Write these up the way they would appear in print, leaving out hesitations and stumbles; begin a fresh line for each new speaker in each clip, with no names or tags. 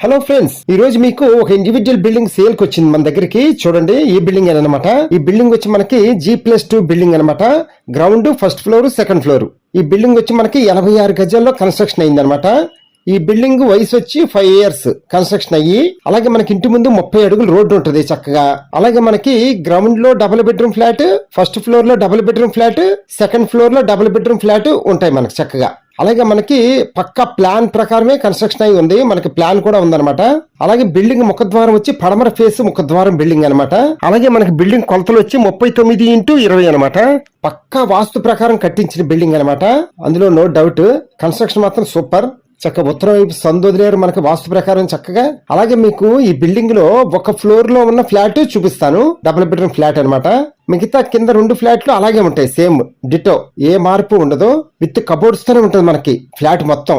Hello friends, ఈ రోజు మీకు ఒక ఇండివిజువల్ బిల్డింగ్ సేల్ కి వచ్చింది మన దగ్గరికి. చూడండి, ఈ బిల్డింగ్ అనమాట. ఈ బిల్డింగ్ వచ్చి మనకి G+2 బిల్డింగ్ అనమాట. Ground, first floor, second floor. ఈ బిల్డింగ్ వచ్చి మనకి 86 గజాల్లో కన్స్ట్రక్షన్ అయింది అనమాట. ఈ బిల్డింగ్ వయసు వచ్చి 5 years కన్స్ట్రక్షన్ అయ్యి, అలాగే మనకి ఇంటి ముందు 30 అడుగులు రోడ్డు ఉంటుంది చక్కగా. అలాగే మనకి గ్రౌండ్ లో double bedroom flat, first floor లో double bedroom flat, second floor లో డబుల్ బెడ్రూమ్ ఫ్లాట్ ఉంటాయి మనకి చక్కగా. అలాగే మనకి పక్కా ప్లాన్ ప్రకారమే కన్స్ట్రక్షన్ అయి ఉంది. మనకి ప్లాన్ కూడా ఉందన్నమాట. అలాగే బిల్డింగ్ ముఖద్వారం వచ్చి పడమర ఫేస్ ముఖద్వారం బిల్డింగ్ అనమాట. అలాగే మనకి బిల్డింగ్ కొలతలు వచ్చి 39x20 అనమాట. పక్కా వాస్తు ప్రకారం కట్టించిన బిల్డింగ్ అనమాట. అందులో నో డౌట్. కన్స్ట్రక్షన్ మాత్రం సూపర్. చక్కగా ఉత్తరం వైపు సందోదిలేరు మనకి వాస్తు ప్రకారం చక్కగా. అలాగే మీకు ఈ బిల్డింగ్ లో ఒక ఫ్లోర్ లో ఉన్న ఫ్లాట్ చూపిస్తాను. డబుల్ బెడ్రూమ్ ఫ్లాట్ అనమాట. మిగతా కింద 2 ఫ్లాట్లు అలాగే ఉంటాయి, సేమ్ డిటో, ఏ మార్పు ఉండదు. విత్ కబోర్డ్స్ తోనే ఉంటుంది మనకి ఫ్లాట్ మొత్తం.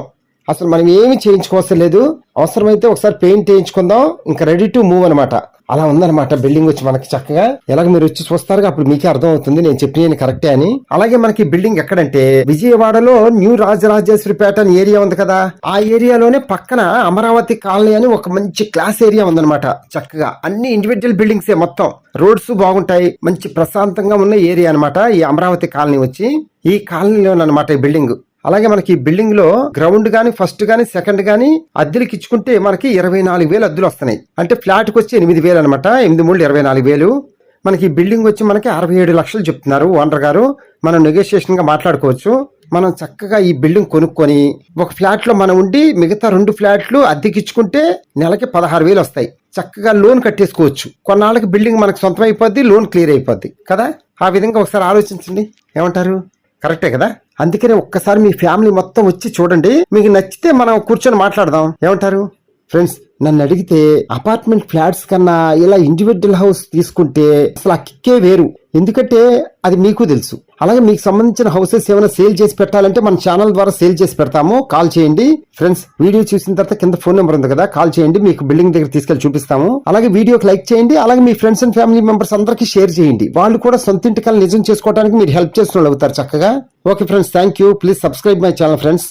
అసలు మనం ఏమి చేయించుకోవసం లేదు. అవసరమైతే ఒకసారి పెయింట్ వేయించుకుందాం, ఇంకా రెడీ టు మూవ్ అనమాట. అలా ఉందన్నమాట బిల్డింగ్ వచ్చి మనకి చక్కగా. ఎలాగ మీరు వచ్చి చూస్తారు, అప్పుడు మీకే అర్థం అవుతుంది నేను చెప్పిన కరెక్టే అని. అలాగే మనకి బిల్డింగ్ ఎక్కడంటే విజయవాడలో న్యూ రాజరాజేశ్వరిపేట అని ఏరియా ఉంది కదా, ఆ ఏరియాలోనే పక్కన అమరావతి కాలనీ అని ఒక మంచి క్లాస్ ఏరియా ఉందన్నమాట. చక్కగా అన్ని ఇండివిజువల్ బిల్డింగ్స్ మొత్తం, రోడ్స్ బాగుంటాయి, మంచి ప్రశాంతంగా ఉన్న ఏరియా అనమాట ఈ అమరావతి కాలనీ వచ్చి. ఈ కాలనీలోనమాట ఈ బిల్డింగ్. అలాగే మనకి ఈ బిల్డింగ్ లో గ్రౌండ్ గానీ, ఫస్ట్ గానీ, సెకండ్ గానీ అద్దెలకి ఇచ్చుకుంటే మనకి 24,000 అద్దెలు వస్తున్నాయి. అంటే ఫ్లాట్ కి వచ్చి 8,000 అనమాట. 8×3 = 24,000. మనకి ఈ బిల్డింగ్ వచ్చి మనకి 67 లక్షలు చెప్తున్నారు ఓనర్ గారు. మనం నెగోషియేషన్ గా మాట్లాడుకోవచ్చు. మనం చక్కగా ఈ బిల్డింగ్ కొనుక్కొని ఒక ఫ్లాట్ లో మనం ఉండి మిగతా 2 ఫ్లాట్లు అద్దెకిచ్చుకుంటే నెలకి 16,000 వస్తాయి. చక్కగా లోన్ కట్టేసుకోవచ్చు. కొన్నాళ్ళకి బిల్డింగ్ మనకు సొంతం అయిపోద్ది, లోన్ క్లియర్ అయిపోద్ది కదా. ఆ విధంగా ఒకసారి ఆలోచించండి, ఏమంటారు? కరెక్టే కదా. అందుకనే ఒక్కసారి మీ ఫ్యామిలీ మొత్తం వచ్చి చూడండి. మీకు నచ్చితే మనం కూర్చొని మాట్లాడదాం, ఏమంటారు? ఫ్రెండ్స్, నన్ను అడిగితే అపార్ట్మెంట్ ఫ్లాట్స్ కన్నా ఇలా ఇండివిజువల్ హౌస్ తీసుకుంటే అసలు ఆ కిక్కే వేరు. ఎందుకంటే అది మీకు తెలుసు. అలాగే మీకు సంబంధించిన హౌసెస్ ఏమైనా సేల్ చేసి పెట్టాలంటే మన ఛానల్ ద్వారా సేల్ చేసి పెడతాము. కాల్ చేయండి ఫ్రెండ్స్. వీడియో చూసిన తర్వాత కింద ఫోన్ నెంబర్ ఉంది కదా, కాల్ చేయండి, మీకు బిల్డింగ్ దగ్గర తీసుకెళ్లి చూపిస్తాము. అలాగే వీడియోకి లైక్ చేయండి. అలాగే మీ ఫ్రెండ్స్ అండ్ ఫ్యామిలీ మెంబర్స్ అందరికీ షేర్ చేయండి. వాళ్ళు కూడా సొంత ఇంటి కల నిజం చేసుకోవడానికి మీరు హెల్ప్ చేసిన వాళ్ళు అవుతారు చక్కగా. Okay friends, thank you. Please subscribe my channel friends.